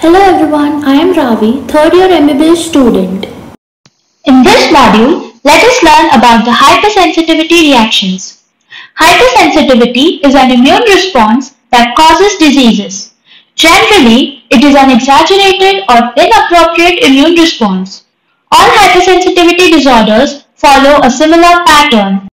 Hello everyone, I am Ravi, third year MBBS student. In this module, let us learn about the hypersensitivity reactions. Hypersensitivity is an immune response that causes diseases. Generally, it is an exaggerated or inappropriate immune response. All hypersensitivity disorders follow a similar pattern.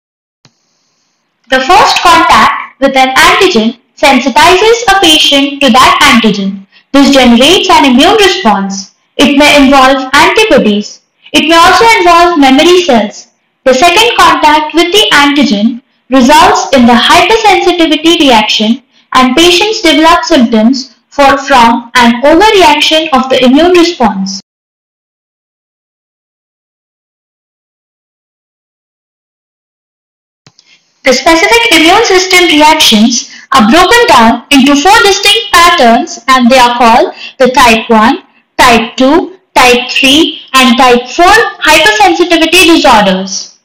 The first contact with an antigen sensitizes a patient to that antigen. This generates an immune response. It may involve antibodies. It may also involve memory cells. The second contact with the antigen results in the hypersensitivity reaction and patients develop symptoms from an overreaction of the immune response. The specific immune system reactions are broken down into four distinct patterns and they are called the type 1, type 2, type 3 and type 4 hypersensitivity disorders.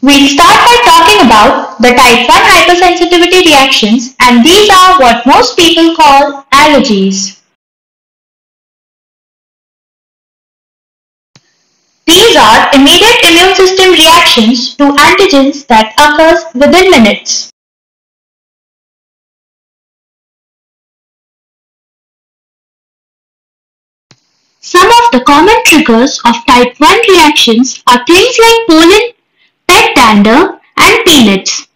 We'll start by talking about the type 1 hypersensitivity reactions and these are what most people call allergies. These are immediate immune system reactions to antigens that occurs within minutes. Some of the common triggers of type 1 reactions are things like pollen, pet dander, and peanuts.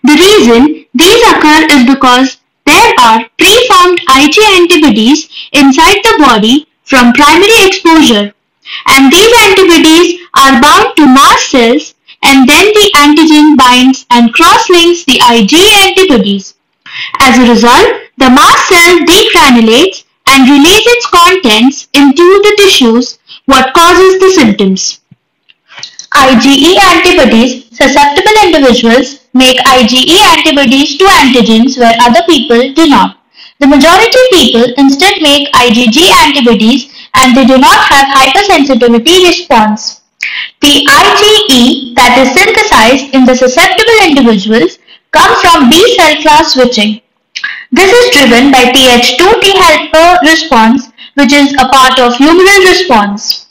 The reason these occur is because there are preformed Ig antibodies inside the body from primary exposure. And these antibodies are bound to mast cells and then the antigen binds and cross-links the Ig antibodies. As a result, the mast cell degranulates and releases its contents into the tissues, what causes the symptoms. IgE antibodies, susceptible individuals make IgE antibodies to antigens where other people do not. The majority of people instead make IgG antibodies and they do not have hypersensitivity response. The IgE that is synthesized in the susceptible individuals comes from B cell class switching. This is driven by Th2 T helper response, which is a part of humoral response.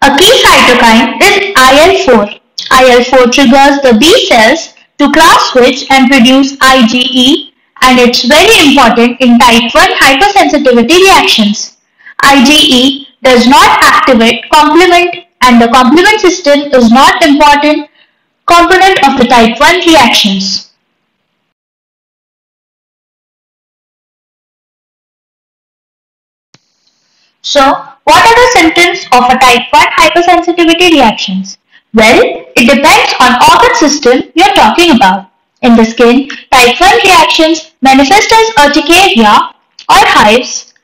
A key cytokine is IL-4. IL-4 triggers the B cells to class switch and produce IgE, and it's very important in type 1 hypersensitivity reactions. IgE does not activate complement and the complement system is not important component of the type 1 reactions. So, what are the symptoms of a type 1 hypersensitivity reactions? Well, it depends on organ system you are talking about. In the skin, type 1 reactions manifest as urticaria or hives.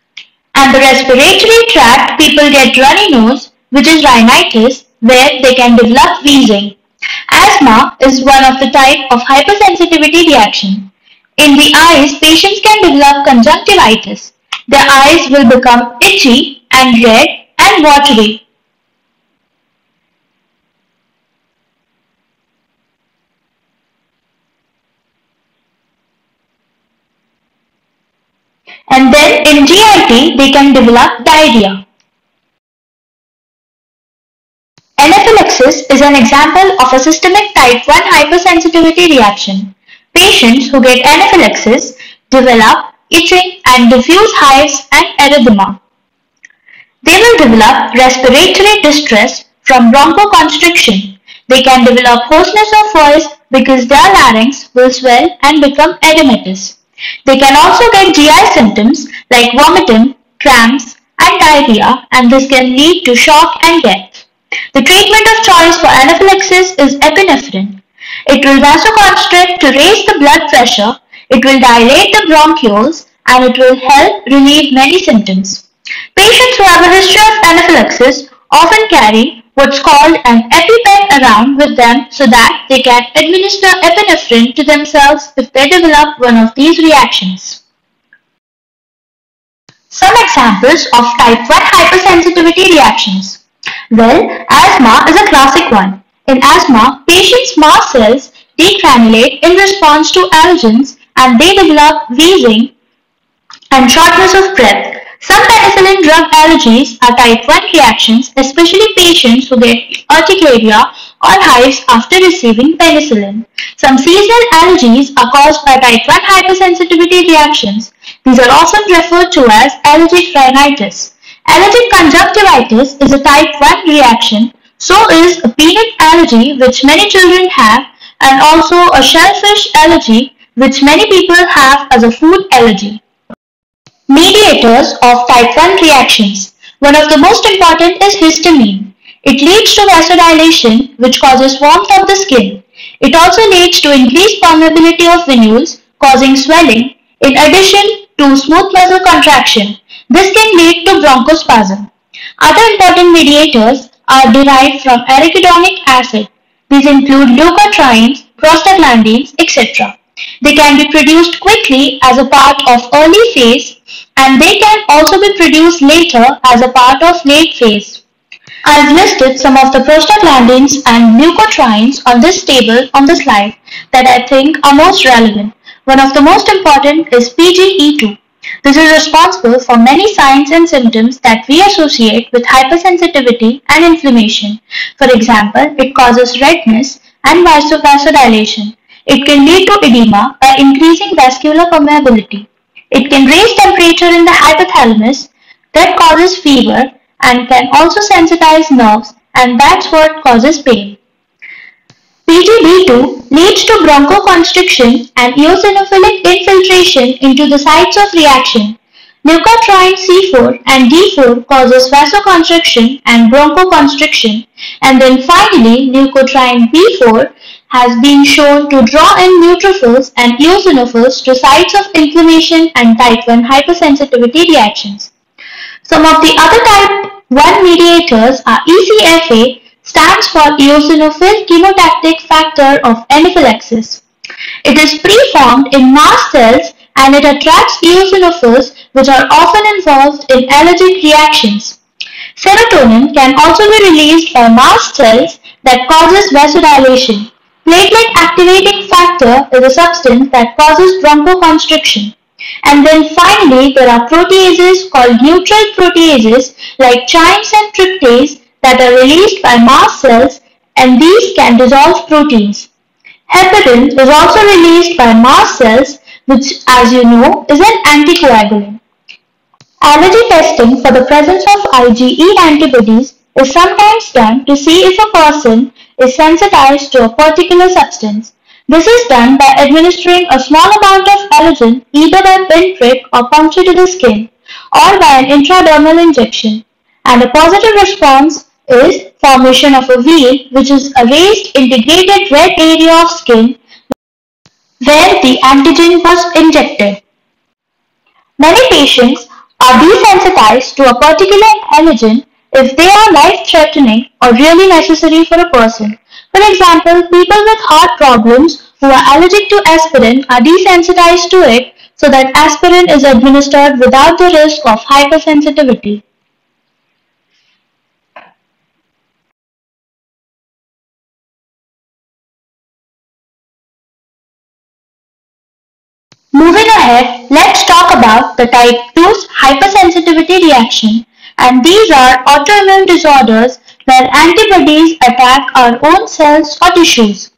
And the respiratory tract, people get runny nose, which is rhinitis, where they can develop wheezing. Asthma is one of the type of hypersensitivity reaction. In the eyes, patients can develop conjunctivitis. Their eyes will become itchy and red and watery. And then in GIT, they can develop diarrhea. Anaphylaxis is an example of a systemic type 1 hypersensitivity reaction. Patients who get anaphylaxis develop itching and diffuse hives and erythema. They will develop respiratory distress from bronchoconstriction. They can develop hoarseness of voice because their larynx will swell and become edematous. They can also get GI symptoms like vomiting, cramps, and diarrhea, and this can lead to shock and death. The treatment of choice for anaphylaxis is epinephrine. It will vasoconstrict to raise the blood pressure, it will dilate the bronchioles, and it will help relieve many symptoms. Patients who have a history of anaphylaxis often carry what's called an EpiPen around with them so that they can administer epinephrine to themselves if they develop one of these reactions. Some examples of type 1 hypersensitivity reactions. Well, asthma is a classic one. In asthma, patients' mast cells degranulate in response to allergens and they develop wheezing and shortness of breath. Some penicillin drug allergies are type 1 reactions, especially patients who get urticaria or hives after receiving penicillin. Some seasonal allergies are caused by type 1 hypersensitivity reactions. These are often referred to as allergic rhinitis. Allergic conjunctivitis is a type 1 reaction, so is a peanut allergy which many children have, and also a shellfish allergy which many people have as a food allergy. Mediators of type 1 reactions. One of the most important is histamine. It leads to vasodilation, which causes warmth of the skin. It also leads to increased permeability of venules, causing swelling, in addition to smooth muscle contraction. This can lead to bronchospasm. Other important mediators are derived from arachidonic acid. These include leukotrienes, prostaglandins, etc. They can be produced quickly as a part of early phase, and they can also be produced later as a part of late phase. I've listed some of the prostaglandins and leukotrienes on this table on the slide that I think are most relevant. One of the most important is PGE2. This is responsible for many signs and symptoms that we associate with hypersensitivity and inflammation. For example, it causes redness and vasodilation. It can lead to edema by increasing vascular permeability. It can raise temperature in the hypothalamus that causes fever and can also sensitize nerves, and that's what causes pain. PGB2 leads to bronchoconstriction and eosinophilic infiltration into the sites of reaction. Leukotriene C4 and D4 causes vasoconstriction and bronchoconstriction, and then finally leukotriene B4 has been shown to draw in neutrophils and eosinophils to sites of inflammation and type 1 hypersensitivity reactions. Some of the other type 1 mediators are ECFA, stands for eosinophil chemotactic factor of anaphylaxis. It is preformed in mast cells and it attracts eosinophils which are often involved in allergic reactions. Serotonin can also be released by mast cells that causes vasodilation. Platelet activating factor is a substance that causes bronchoconstriction. And then finally, there are proteases called neutral proteases like chymes and tryptase that are released by mast cells, and these can dissolve proteins. Heparin is also released by mast cells, which, as you know, is an anticoagulant. Allergy testing for the presence of IgE antibodies is sometimes done to see if a person is sensitized to a particular substance. This is done by administering a small amount of allergen either by pinprick or puncture to the skin or by an intradermal injection, and a positive response is formation of a wheal, which is a raised integrated red area of skin where the antigen was injected. Many patients are desensitized to a particular allergen if they are life-threatening or really necessary for a person. For example, people with heart problems who are allergic to aspirin are desensitized to it so that aspirin is administered without the risk of hypersensitivity. Moving ahead, let's talk about the type 2's hypersensitivity reaction, and these are autoimmune disorders where antibodies attack our own cells or tissues.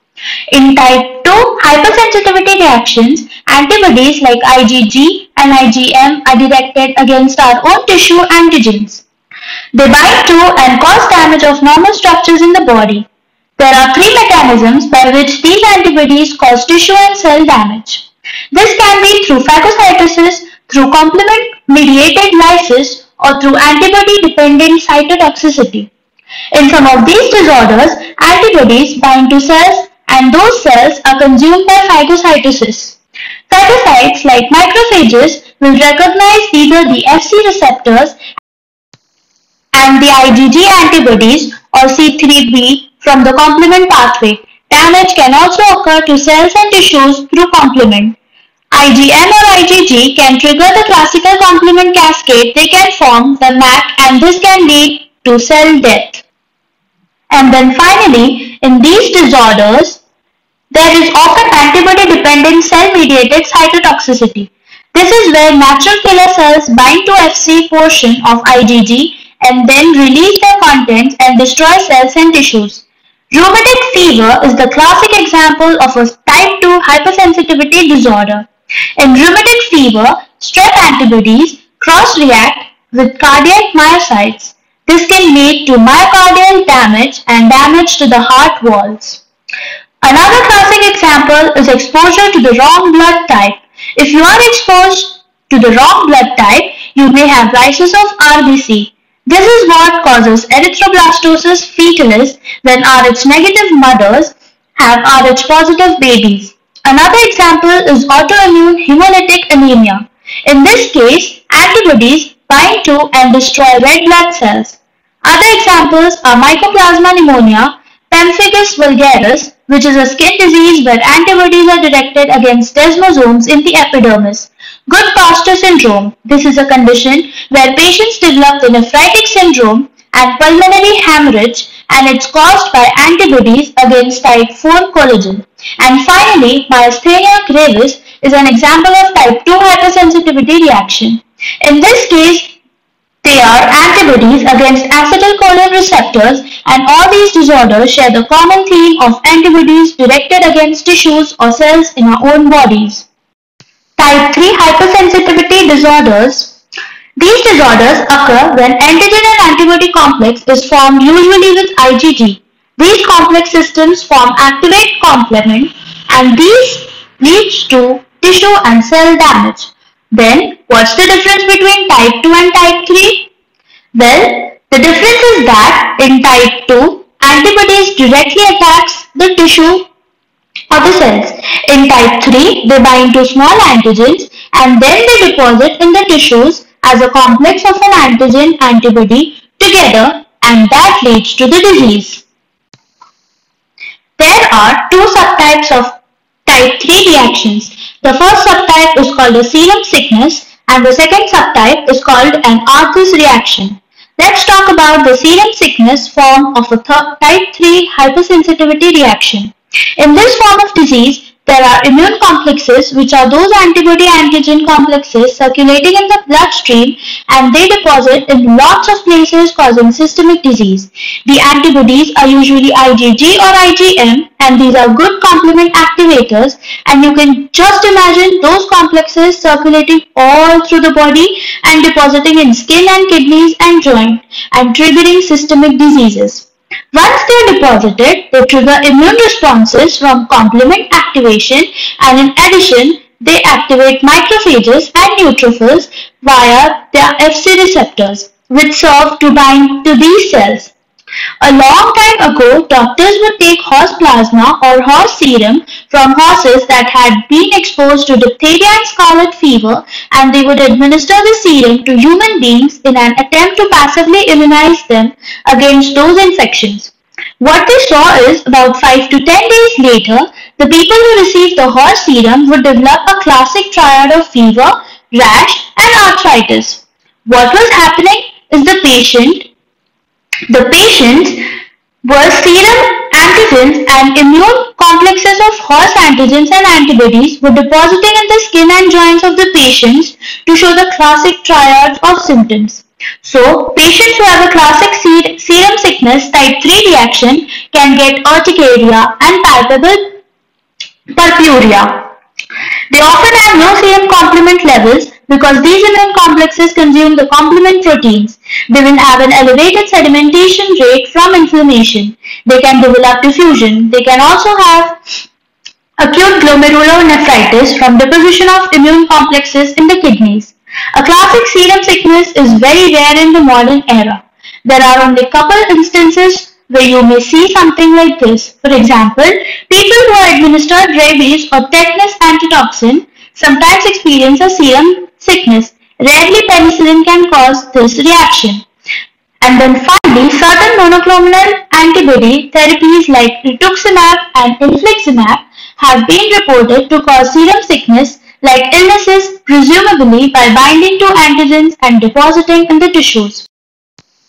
In type 2 hypersensitivity reactions, antibodies like IgG and IgM are directed against our own tissue antigens. They bind to and cause damage of normal structures in the body. There are three mechanisms by which these antibodies cause tissue and cell damage. This can be through phagocytosis, through complement-mediated lysis, or through antibody-dependent cytotoxicity. In some of these disorders, antibodies bind to cells and those cells are consumed by phagocytosis. Phagocytes like macrophages will recognize either the Fc receptors and the IgG antibodies or C3b from the complement pathway. Damage can also occur to cells and tissues through complement. IgM or IgG can trigger the classical complement cascade. They can form the MAC and this can lead to cell death. And then finally, in these disorders, there is often antibody-dependent cell-mediated cytotoxicity. This is where natural killer cells bind to Fc portion of IgG and then release their contents and destroy cells and tissues. Rheumatic fever is the classic example of a type 2 hypersensitivity disorder. In rheumatic fever, strep antibodies cross-react with cardiac myocytes. This can lead to myocardial damage and damage to the heart walls. Another classic example is exposure to the wrong blood type. If you are exposed to the wrong blood type, you may have lysis of RBC. This is what causes erythroblastosis fetalis when Rh negative mothers have Rh positive babies. Another example is autoimmune hemolytic anemia. In this case, antibodies bind to and destroy red blood cells. Other examples are Mycoplasma pneumonia, pemphigus vulgaris, which is a skin disease where antibodies are directed against desmosomes in the epidermis. Good-Pasteur syndrome. This is a condition where patients develop the nephritic syndrome and pulmonary hemorrhage, and it's caused by antibodies against type 4 collagen. And finally, myasthenia gravis is an example of type 2 hypersensitivity reaction. In this case, they are antibodies against acetylcholine receptors, and all these disorders share the common theme of antibodies directed against tissues or cells in our own bodies. Type 3 hypersensitivity disorders. These disorders occur when antigen and antibody complex is formed usually with IgG. These complex systems form activate complement, and these leads to tissue and cell damage. Then, what's the difference between type 2 and type 3? Well, the difference is that in type 2, antibodies directly attacks the tissue or the cells. In type 3, they bind to small antigens and then they deposit in the tissues as a complex of an antigen-antibody together, and that leads to the disease. There are two subtypes of type 3 reactions. The first subtype is called a serum sickness and the second subtype is called an Arthus reaction. Let's talk about the serum sickness form of a type 3 hypersensitivity reaction. In this form of disease, there are immune complexes, which are those antibody-antigen complexes circulating in the bloodstream, and they deposit in lots of places causing systemic disease. The antibodies are usually IgG or IgM, and these are good complement activators, and you can just imagine those complexes circulating all through the body and depositing in skin and kidneys and joint and triggering systemic diseases. Once they are deposited, they trigger immune responses from complement activation, and in addition, they activate macrophages and neutrophils via their Fc receptors, which serve to bind to these cells. A long time ago, doctors would take horse plasma or horse serum from horses that had been exposed to diphtheria and scarlet fever, and they would administer the serum to human beings in an attempt to passively immunize them against those infections. What they saw is about 5 to 10 days later, the people who received the horse serum would develop a classic triad of fever, rash, and arthritis. What was happening is the patients were serum antigens and immune complexes of horse antigens and antibodies were depositing in the skin and joints of the patients to show the classic triad of symptoms. So, patients who have a classic serum sickness type 3 reaction can get urticaria and palpable purpurea. They often have no serum complement levels because these immune complexes consume the complement proteins. They will have an elevated sedimentation rate from inflammation. They can develop diffusion. They can also have acute glomerulonephritis from deposition of immune complexes in the kidneys. A classic serum sickness is very rare in the modern era. There are only a couple instances where you may see something like this. For example, people who are administered rabies or tetanus antitoxin sometimes experience a serum sickness. Rarely penicillin can cause this reaction. And then finally, certain monoclonal antibody therapies like rituximab and infliximab have been reported to cause serum sickness like illnesses presumably by binding to antigens and depositing in the tissues.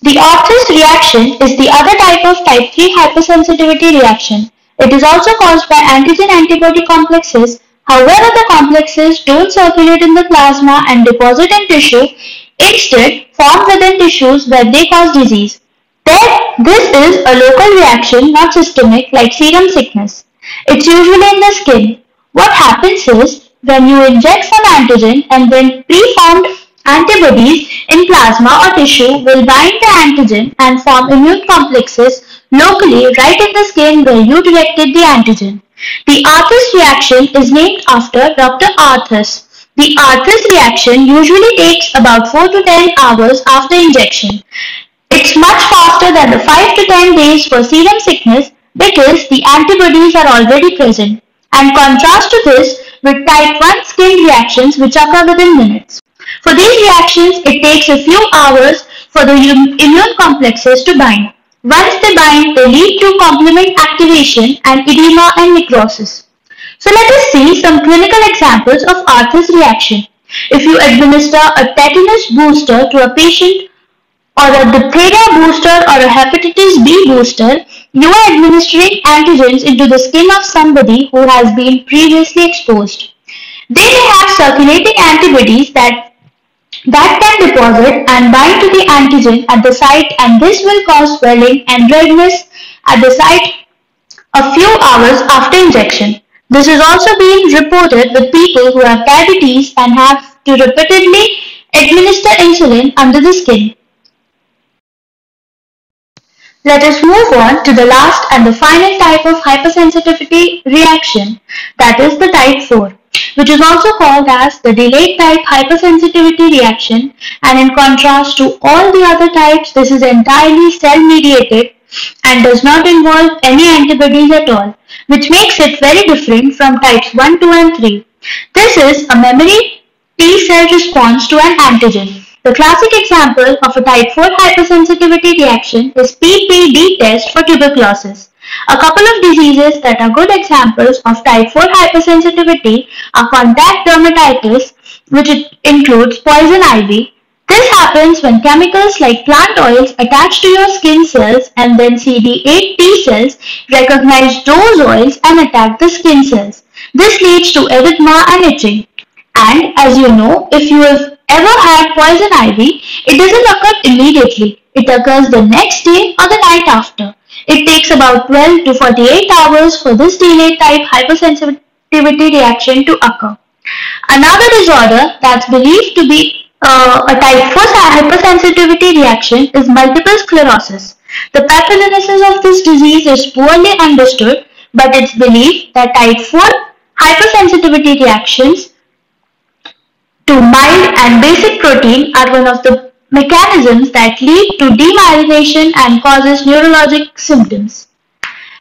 The Arthus reaction is the other type of type 3 hypersensitivity reaction. It is also caused by antigen-antibody complexes However, the complexes don't circulate in the plasma and deposit in tissue, instead form within tissues where they cause disease. This is a local reaction, not systemic like serum sickness. It's usually in the skin. What happens is when you inject some antigen and then preformed antibodies in plasma or tissue will bind the antigen and form immune complexes locally right in the skin where you directed the antigen. The Arthus reaction is named after Dr. Arthus. The Arthus reaction usually takes about 4 to 10 hours after injection. It's much faster than the 5 to 10 days for serum sickness because the antibodies are already present, and contrast to this with type 1 skin reactions which occur within minutes. For these reactions, it takes a few hours for the immune complexes to bind. Once they bind, they lead to complement activation and edema and necrosis. So let us see some clinical examples of Arthus reaction. If you administer a tetanus booster to a patient or a diphtheria booster or a hepatitis B booster, you are administering antigens into the skin of somebody who has been previously exposed. They may have circulating antibodies that can deposit and bind to the antigen at the site, and this will cause swelling and redness at the site a few hours after injection. This is also being reported with people who have diabetes and have to repeatedly administer insulin under the skin. Let us move on to the last and the final type of hypersensitivity reaction, that is the type 4, which is also called as the delayed type hypersensitivity reaction, and in contrast to all the other types, this is entirely cell-mediated and does not involve any antibodies at all, which makes it very different from types 1, 2 and 3. This is a memory T-cell response to an antigen. The classic example of a type 4 hypersensitivity reaction is PPD test for tuberculosis. A couple of diseases that are good examples of type 4 hypersensitivity are contact dermatitis, which includes poison ivy. This happens when chemicals like plant oils attach to your skin cells and then CD8 T cells recognize those oils and attack the skin cells. This leads to erythema and itching. And as you know, if you have ever had poison ivy, it doesn't occur immediately. It occurs the next day or the night after. It takes about 12 to 48 hours for this delayed type hypersensitivity reaction to occur. Another disorder that's believed to be a type 4 hypersensitivity reaction is multiple sclerosis. The pathogenesis of this disease is poorly understood, but it's believed that type 4 hypersensitivity reactions to mild and basic protein are one of the mechanisms that lead to demyelination and causes neurologic symptoms.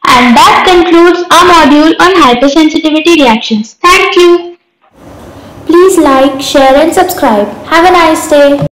And that concludes our module on hypersensitivity reactions. Thank you. Please like, share and subscribe. Have a nice day.